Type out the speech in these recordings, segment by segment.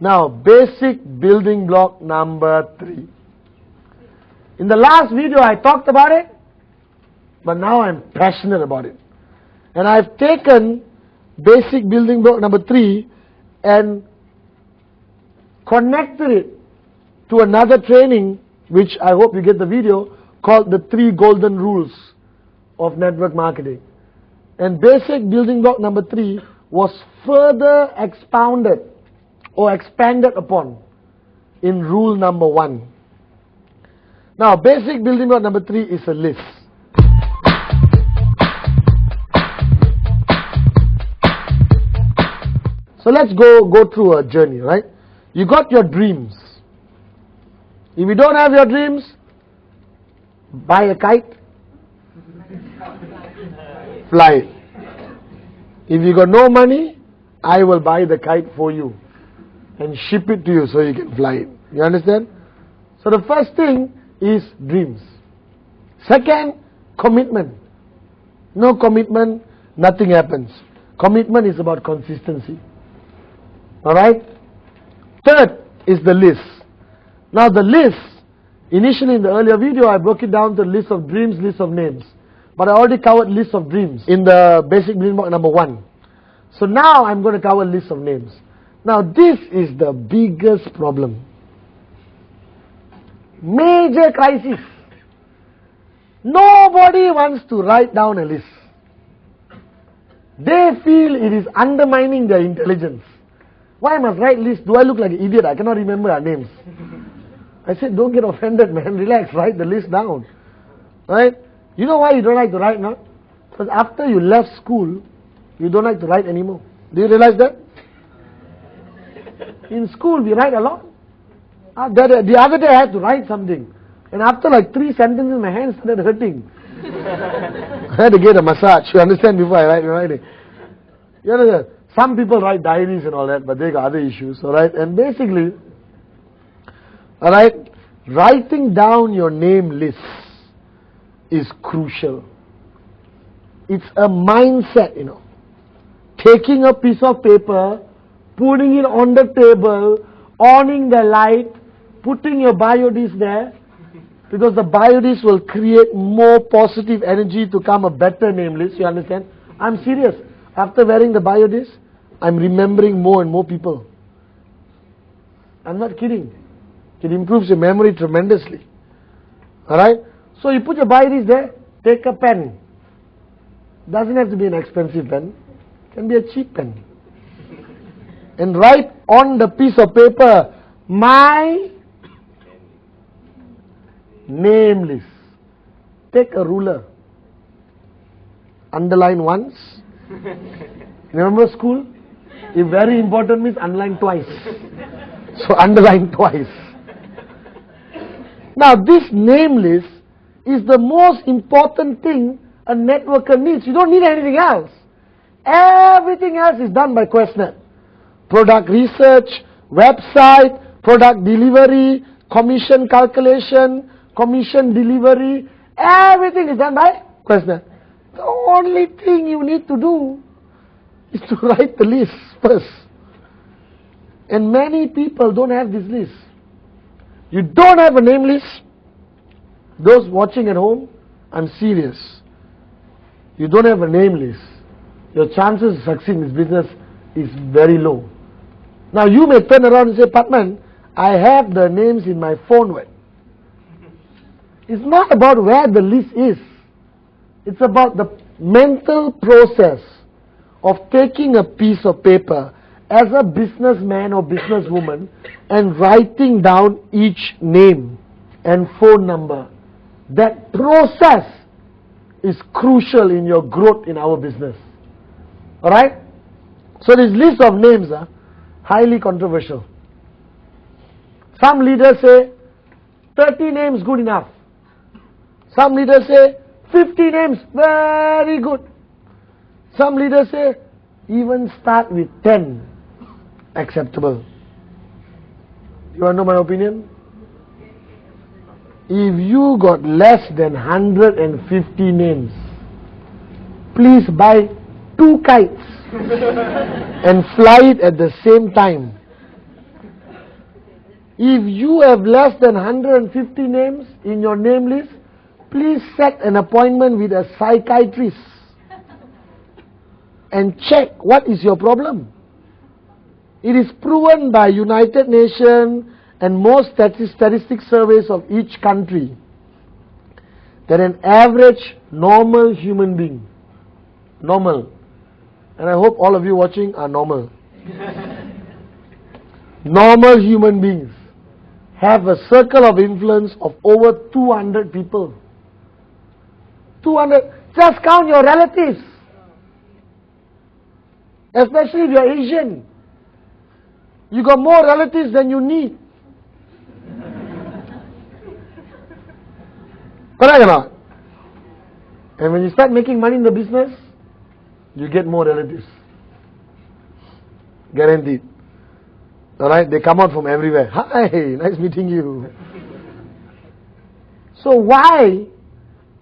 Now, basic building block number 3. In the last video I talked about it, but now I'm passionate about it. And I've taken basic building block number 3 and connected it to another training, which I hope you get the video, called the 3 golden rules of network marketing. And basic building block number 3 was further expounded or expanded upon in rule number 1. Now, basic building block number 3 is a list. So let's go through a journey, right? You got your dreams. If you don't have your dreams, buy a kite, fly it. If you got no money, I will buy the kite for you and ship it to you so you can fly it. You understand? So the first thing is dreams. Second, commitment. No commitment, nothing happens. Commitment is about consistency. Alright? Third is the list. Now the list, initially in the earlier video I broke it down to list of dreams, list of names. But I already covered list of dreams in the basic building block number 1. So now I'm going to cover list of names. Now this is the biggest problem. Major crisis. Nobody wants to write down a list. They feel it is undermining their intelligence. Why must I write list? Do I look like an idiot? I cannot remember our names. I said, don't get offended, man. Relax, write the list down. Right? You know why you don't like to write now? Because after you left school, you don't like to write anymore. Do you realize that? In school, we write a lot. The other day I had to write something. And after like 3 sentences, my hands started hurting. I had to get a massage, you understand, before I write it. You understand? Some people write diaries and all that, but they got other issues, alright? And basically, alright, writing down your name lists is crucial. It's a mindset, you know. Taking a piece of paper, putting it on the table, owning the light, putting your biodisk there, because the biodisk will create more positive energy to come a better name list, you understand? I'm serious. After wearing the biodisk, I'm remembering more and more people. I'm not kidding. It improves your memory tremendously. Alright? So you put your biodisk there, take a pen. Doesn't have to be an expensive pen. It can be a cheap pen. And write on the piece of paper, my name list. Take a ruler. Underline once. Remember school? If very important means underline twice. So underline twice. Now this name list is the most important thing a networker needs. You don't need anything else. Everything else is done by Questnet. Product research, website, product delivery, commission calculation, commission delivery, everything is done by Questnet. The only thing you need to do is to write the list first. And many people don't have this list. You don't have a name list. Those watching at home, I'm serious. You don't have a name list. Your chances of succeeding in this business is very low. Now you may turn around and say, Patman, I have the names in my phone. It's not about where the list is. It's about the mental process of taking a piece of paper as a businessman or businesswoman and writing down each name and phone number. That process is crucial in your growth in our business. Alright? So this list of names are highly controversial. Some leaders say 30 names good enough. Some leaders say 50 names very good. Some leaders say even start with 10 acceptable. You want to know my opinion? If you got less than 150 names, please buy 2 kites and fly it at the same time. If you have less than 150 names in your name list, please set an appointment with a psychiatrist and check what is your problem. It is proven by United Nations and most statistic surveys of each country that an average normal human being, normal, and I hope all of you watching are normal, normal human beings have a circle of influence of over 200 people. 200, just count your relatives. Especially if you're Asian. You got more relatives than you need. Correct or not? And when you start making money in the business, you get more relatives. Guaranteed. Alright, they come out from everywhere. Hi, nice meeting you. So why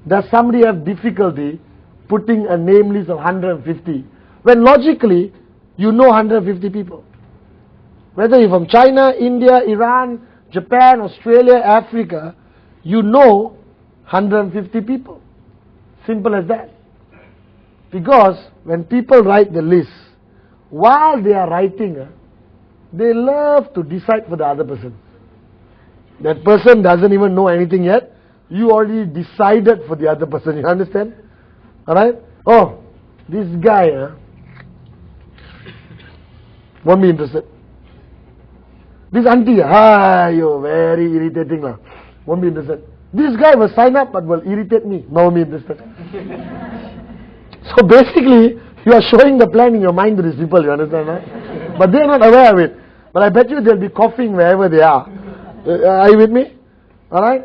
does somebody have difficulty putting a name list of 150 when logically you know 150 people? Whether you're from China, India, Iran, Japan, Australia, Africa, you know 150 people. Simple as that. Because when people write the list, while they are writing, they love to decide for the other person. That person doesn't even know anything yet. You already decided for the other person. You understand? Alright? Oh, this guy won't be interested. This auntie, you're very irritating lah. Won't be interested. This guy will sign up but will irritate me. No, won't be interested. So basically, you are showing the plan in your mind to these people, you understand? Right? But they are not aware of it. But I bet you they'll be coughing wherever they are. Are you with me? Alright?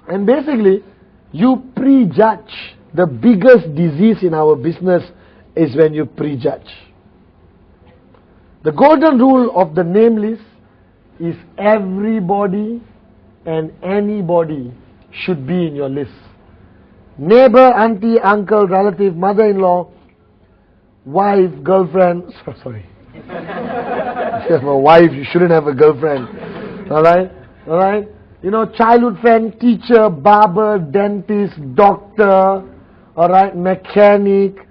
And basically, you prejudge. The biggest disease in our business is when you prejudge. The golden rule of the name list is everybody and anybody should be in your list. Neighbor, auntie, uncle, relative, mother-in-law, wife, girlfriend. Sorry. If you have a wife, you shouldn't have a girlfriend. Alright? Alright? You know, childhood friend, teacher, barber, dentist, doctor, alright, mechanic,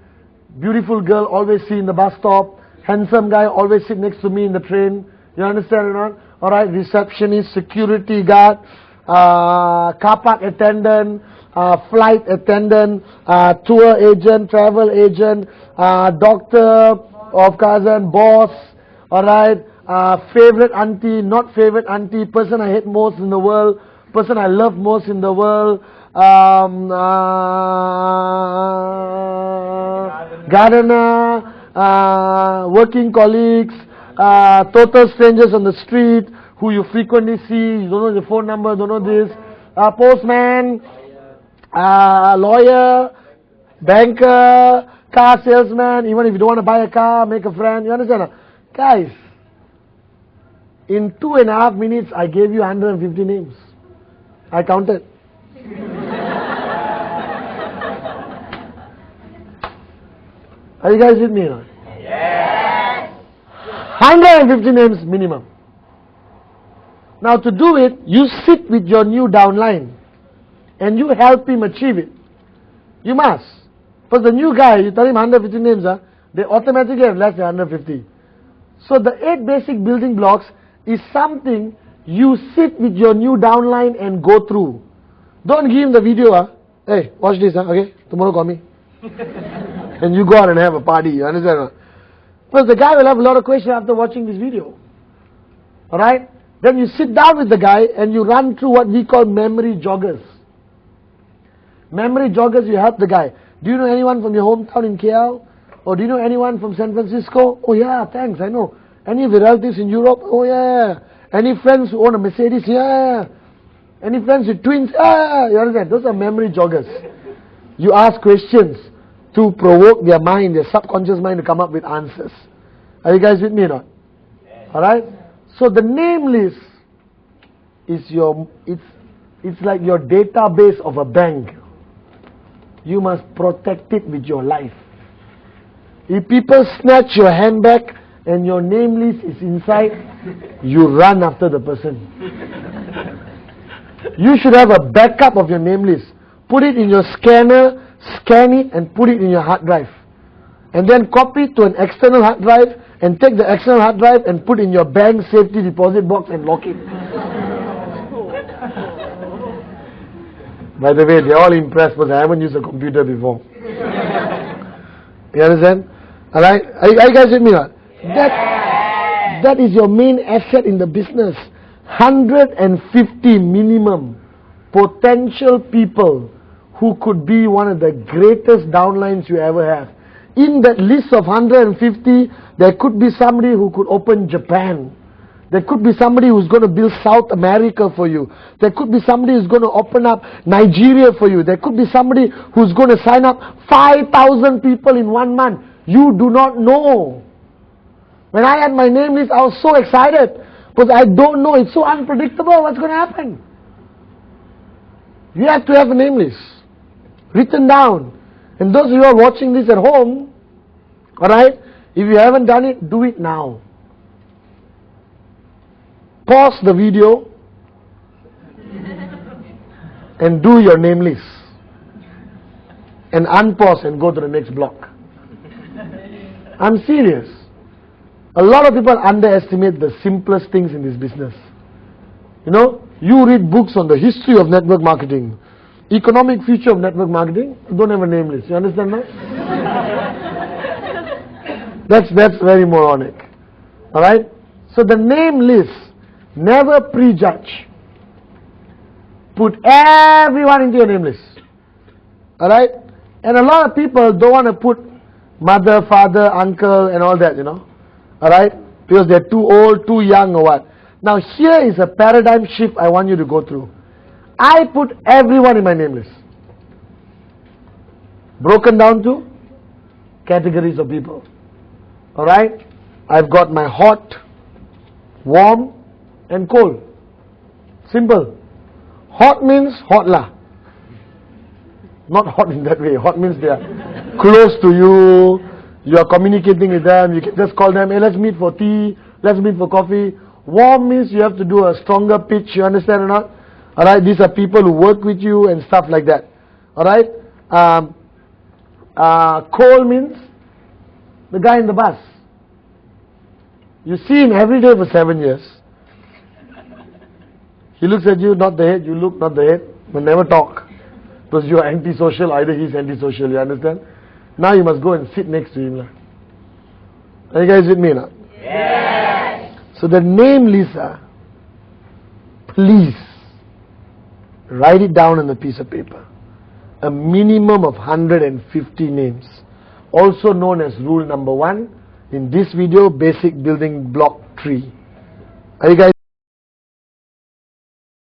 beautiful girl always see in the bus stop, handsome guy always sit next to me in the train. You understand or not? Alright, receptionist, security guard, car park attendant, flight attendant, tour agent, travel agent, doctor, of cousin, boss, alright, favorite auntie, not favorite auntie, person I hate most in the world, person I love most in the world, gardener, working colleagues, total strangers on the street who you frequently see, you don't know the phone number, don't know this, postman, lawyer, banker, car salesman, even if you don't want to buy a car, make a friend, you understand? Guys, in 2.5 minutes I gave you 150 names. I counted. Are you guys with me now? Yes. 150 names minimum. Now to do it, you sit with your new downline and you help him achieve it. You must. Because the new guy, you tell him 150 names, they automatically have less than 150. So the 8 basic building blocks is something you sit with your new downline and go through. Don't give him the video. Hey, watch this, okay? Tomorrow call me. And you go out and have a party, you understand? Because the guy will have a lot of questions after watching this video. Alright? Then you sit down with the guy and you run through what we call memory joggers. Memory joggers, you help the guy. Do you know anyone from your hometown in KL? Or do you know anyone from San Francisco? Oh yeah, thanks, I know. Any of your relatives in Europe? Oh yeah. Any friends who own a Mercedes? Yeah. Any friends with twins? Yeah. You understand? Those are memory joggers. You ask questions to provoke their mind, their subconscious mind to come up with answers. Are you guys with me or not? Alright? So the name list is it's like your database of a bank. You must protect it with your life. If people snatch your handbag and your name list is inside, you run after the person. You should have a backup of your name list. Put it in your scanner, scan it and put it in your hard drive. And then copy it to an external hard drive and take the external hard drive and put in your bank safety deposit box and lock it. By the way, they're all impressed because I haven't used a computer before. You understand? Alright? Are you guys with me? That is your main asset in the business. 150 minimum potential people who could be one of the greatest downlines you ever have. In that list of 150, there could be somebody who could open Japan. There could be somebody who's going to build South America for you. There could be somebody who's going to open up Nigeria for you. There could be somebody who's going to sign up 5,000 people in 1 month. You do not know. When I had my name list, I was so excited because I don't know. It's so unpredictable what's going to happen. You have to have a name list written down. And those of you who are watching this at home, alright, if you haven't done it, do it now. Pause the video and do your name list. And unpause and go to the next block. I'm serious. A lot of people underestimate the simplest things in this business. You know, you read books on the history of network marketing, economic future of network marketing, you don't have a name list. You understand that? That's very moronic. Alright? So the name list, never prejudge. Put everyone into your name list. Alright? And a lot of people don't want to put mother, father, uncle and all that, you know. Alright? Because they're too old, too young or what. Now here is a paradigm shift I want you to go through. I put everyone in my name list. Broken down to categories of people. Alright? I've got my hot, warm and cold. Simple. Hot means hot lah. Not hot in that way. Hot means they are close to you. You are communicating with them. You can just call them, hey, let's meet for tea. Let's meet for coffee. Warm means you have to do a stronger pitch. You understand or not? Alright, these are people who work with you and stuff like that. Alright? Cold means the guy in the bus. You see him every day for 7 years. He looks at you, not the head. You look, not the head. But never talk. Because you are antisocial, either he's antisocial, you understand? Now you must go and sit next to him. Are you guys with me now? Yes. So the name Lisa, please write it down on a piece of paper. A minimum of 150 names. Also known as rule number 1. In this video, basic building block 3. Are you guys